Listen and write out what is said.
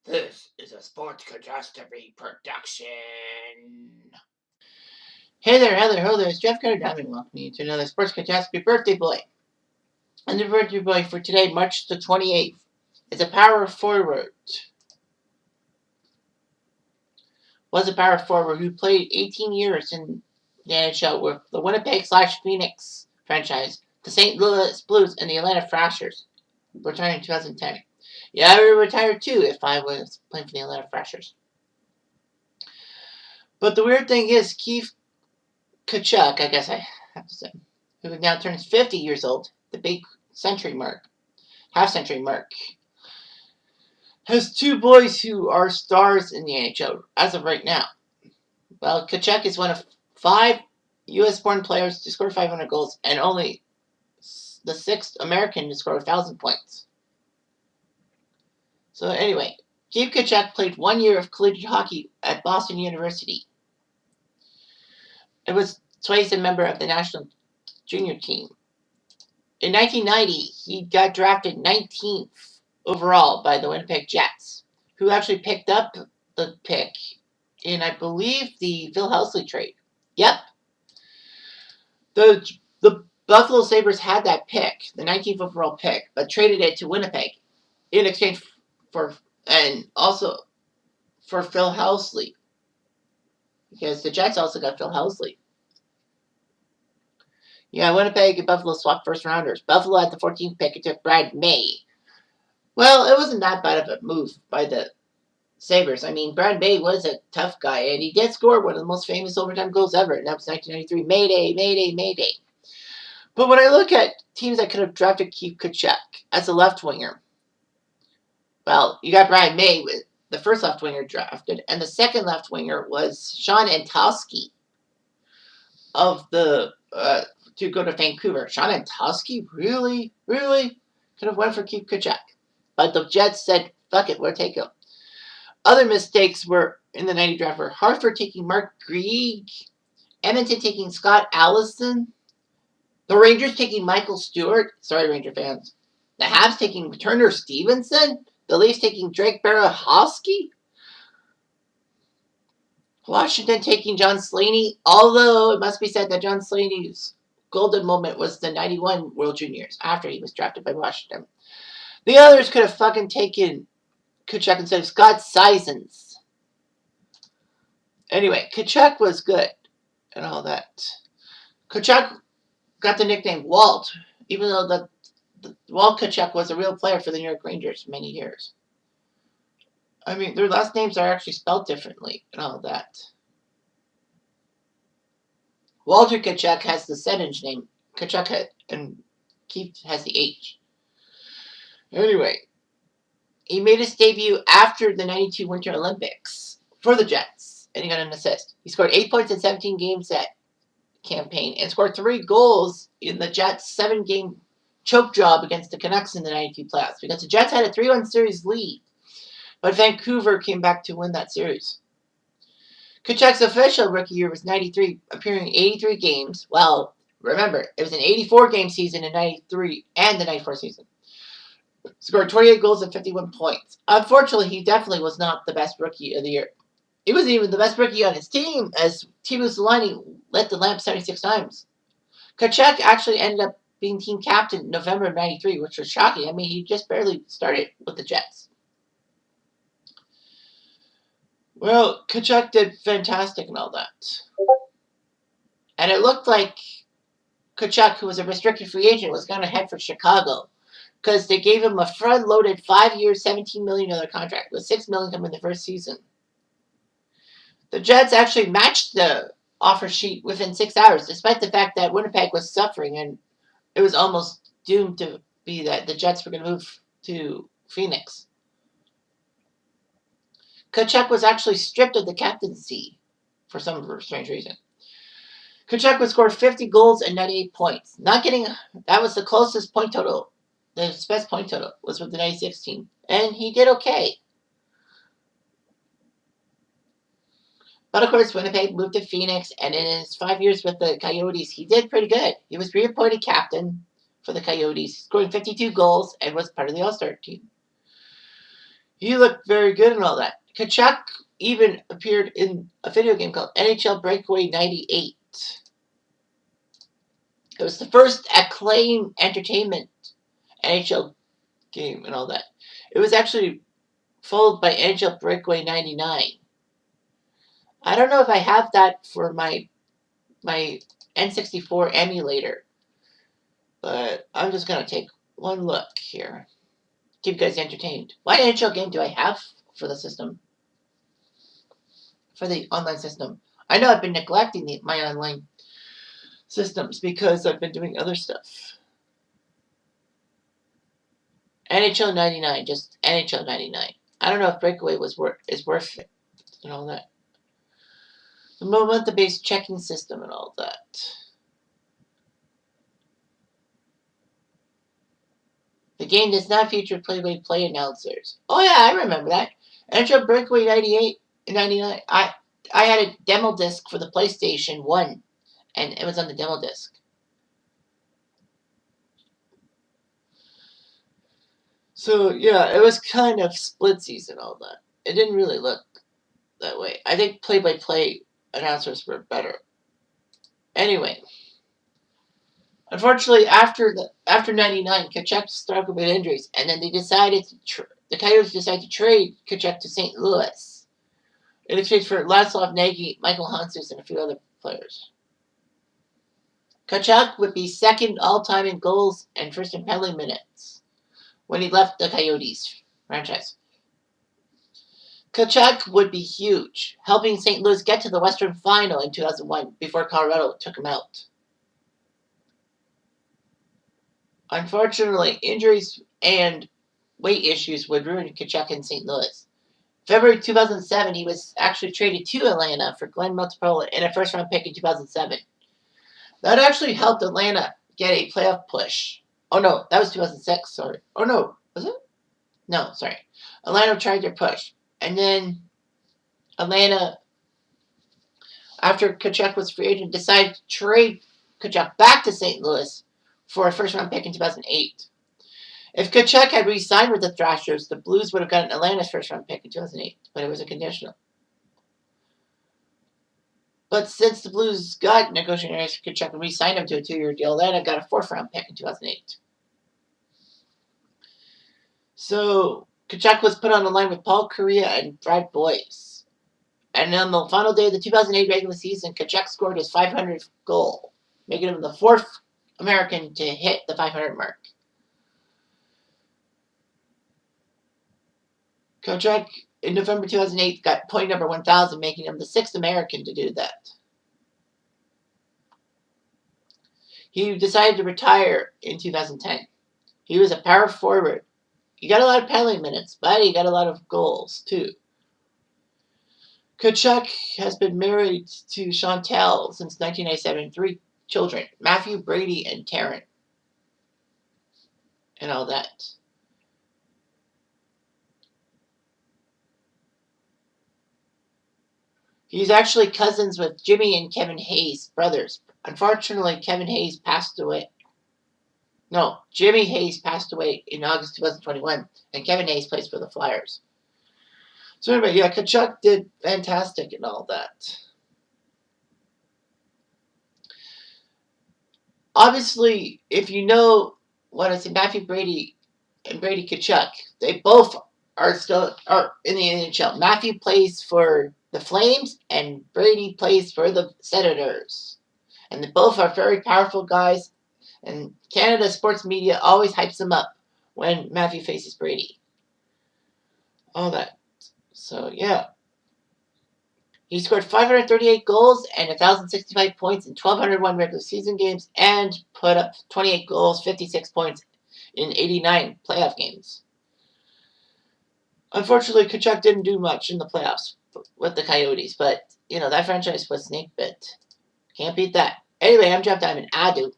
This is a Sports Catastrophe production. Hey there, ho there, it's Jeff Carter Diamond welcoming you to another Sports Catastrophe birthday boy. And the birthday boy for today, March the 28th, is a power forward. Was a power forward who played 18 years in the NHL with the Winnipeg/Phoenix franchise, the St. Louis Blues, and the Atlanta Thrashers. Retired in 2010. Yeah, I would retire too if I was playing for the Atlanta Thrashers. But the weird thing is, Keith Tkachuk, I guess I have to say, who now turns 50 years old, the big half-century mark, has two boys who are stars in the NHL as of right now. Well, Tkachuk is one of 5 U.S.-born players to score 500 goals and only the 6th American to score 1,000 points. So anyway, Keith Tkachuk played 1 year of collegiate hockey at Boston University. It was twice a member of the national junior team. In 1990, he got drafted 19th overall by the Winnipeg Jets, who actually picked up the pick in, I believe, the Phil Housley trade. Yep. The Buffalo Sabres had that pick, the 19th overall pick, but traded it to Winnipeg in exchange for, and also for Phil Housley, because the Jets also got Phil Housley. Yeah, Winnipeg and Buffalo swapped first rounders. Buffalo had the 14th pick and took Brad May. Well, it wasn't that bad of a move by the Sabres. I mean, Brad May was a tough guy, and he did score one of the most famous overtime goals ever, and that was 1993. Mayday, Mayday, Mayday. But when I look at teams that could have drafted Keith Tkachuk as a left winger, well, you got Brad May with the first left winger drafted, and the second left winger was Sean Antosky of the to go to Vancouver. Sean Antosky really could have went for Keith Tkachuk, but the Jets said, "Fuck it, we'll take him." Other mistakes were in the 90 draft were Hartford taking Mark Grieg, Edmonton taking Scott Allison, the Rangers taking Michael Stewart. Sorry, Ranger fans. The Habs taking Turner Stevenson. The Leafs taking Drake Berehowski. Washington taking John Slaney, although it must be said that John Slaney's golden moment was the 91 World Juniors after he was drafted by Washington. The others could have fucking taken Tkachuk instead of Scott Sisons. Anyway, Tkachuk was good and all that. Tkachuk got the nickname Walt, even though the Walt Tkachuk was a real player for the New York Rangers for many years. I mean, their last names are actually spelled differently and all that. Walter Tkachuk has the Sedinge name. Tkachuk and Keith has the H. Anyway, he made his debut after the 92 Winter Olympics for the Jets, and he got an assist. He scored 8 points in 17 games that campaign and scored 3 goals in the Jets' 7-game choke job against the Canucks in the 92 playoffs, because the Jets had a 3-1 series lead, but Vancouver came back to win that series. Tkachuk's official rookie year was 93, appearing in 83 games. Well, remember, it was an 84-game season in 93 and the 94 season. Scored 28 goals and 51 points. Unfortunately, he definitely was not the best rookie of the year. He wasn't even the best rookie on his team, as Teemu Selanne lit the lamp 76 times. Tkachuk actually ended up being team captain in November of 93, which was shocking. I mean, he just barely started with the Jets. Well, Tkachuk did fantastic and all that. And it looked like Tkachuk, who was a restricted free agent, was going to head for Chicago, because they gave him a front-loaded 5-year, $17 million contract with $6 million coming in the first season. The Jets actually matched the offer sheet within 6 hours, despite the fact that Winnipeg was suffering and it was almost doomed to be that the Jets were going to move to Phoenix. Tkachuk was actually stripped of the captaincy for some strange reason. Tkachuk would score 50 goals and 98 points. That was the closest point total. The best point total was with the 96 team. And he did okay. But of course, Winnipeg moved to Phoenix, and in his 5 years with the Coyotes, he did pretty good. He was reappointed captain for the Coyotes, scoring 52 goals, and was part of the All-Star team. He looked very good and all that. Tkachuk even appeared in a video game called NHL Breakaway 98. It was the first Acclaim Entertainment NHL game and all that. It was actually followed by NHL Breakaway 99. I don't know if I have that for my N64 emulator, but I'm just going to take one look here. Keep you guys entertained. What NHL game do I have for the system? For the online system? I know I've been neglecting my online systems because I've been doing other stuff. NHL 99, just NHL 99. I don't know if Breakaway is worth it and all that. The momentum-based checking system and all that. The game does not feature play-by-play announcers. Oh yeah, I remember that. NHL Breakaway 98 and 99. I had a demo disc for the PlayStation 1, and it was on the demo disc. So yeah, it was kind of split season all that. It didn't really look that way. I think play-by-play announcers were better. Anyway, unfortunately, after '99, Tkachuk struggled with injuries, and then the Coyotes decided to trade Tkachuk to St. Louis in exchange for Ladislav Nagy, Michael Hansus, and a few other players. Tkachuk would be second all-time in goals and first in penalty minutes when he left the Coyotes franchise. Tkachuk would be huge, helping St. Louis get to the Western Final in 2001 before Colorado took him out. Unfortunately, injuries and weight issues would ruin Tkachuk in St. Louis. February 2007, he was actually traded to Atlanta for Glenn Multipola in a first-round pick in 2007. That actually helped Atlanta get a playoff push. Oh no, that was 2006. Sorry. Oh no, was it? No, sorry. Atlanta tried their push, and then Atlanta, after Tkachuk was free agent, decided to trade Tkachuk back to St. Louis for a first-round pick in 2008. If Tkachuk had re-signed with the Thrashers, the Blues would have gotten Atlanta's first-round pick in 2008, but it was a conditional. But since the Blues got negotiating rights for Tkachuk and re-signed him to a 2-year deal, Atlanta got a fourth-round pick in 2008. So Tkachuk was put on the line with Paul Kariya and Brad Boyce. And on the final day of the 2008 regular season, Tkachuk scored his 500th goal, making him the fourth American to hit the 500 mark. Tkachuk in November 2008 got point number 1,000, making him the sixth American to do that. He decided to retire in 2010. He was a power forward. He got a lot of penalty minutes, but he got a lot of goals too. Tkachuk has been married to Chantal since 1997, 3 children, Matthew, Brady, and Taryn, and all that. He's actually cousins with Jimmy and Kevin Hayes, brothers. Unfortunately, Kevin Hayes passed away. No, Jimmy Hayes passed away in August 2021, and Kevin Hayes plays for the Flyers. So anyway, yeah, Tkachuk did fantastic and all that. Obviously, if you know what I say, Matthew Brady and Brady Tkachuk, they both are in the NHL. Matthew plays for the Flames, and Brady plays for the Senators. And they both are very powerful guys, and Canada sports media always hypes them up when Matthew faces Brady. All that. So, yeah. He scored 538 goals and 1,065 points in 1,201 regular season games and put up 28 goals, 56 points in 89 playoff games. Unfortunately, Tkachuk didn't do much in the playoffs with the Coyotes, but, that franchise was snake bit. Can't beat that. Anyway, I'm Jeff Diamond. I do.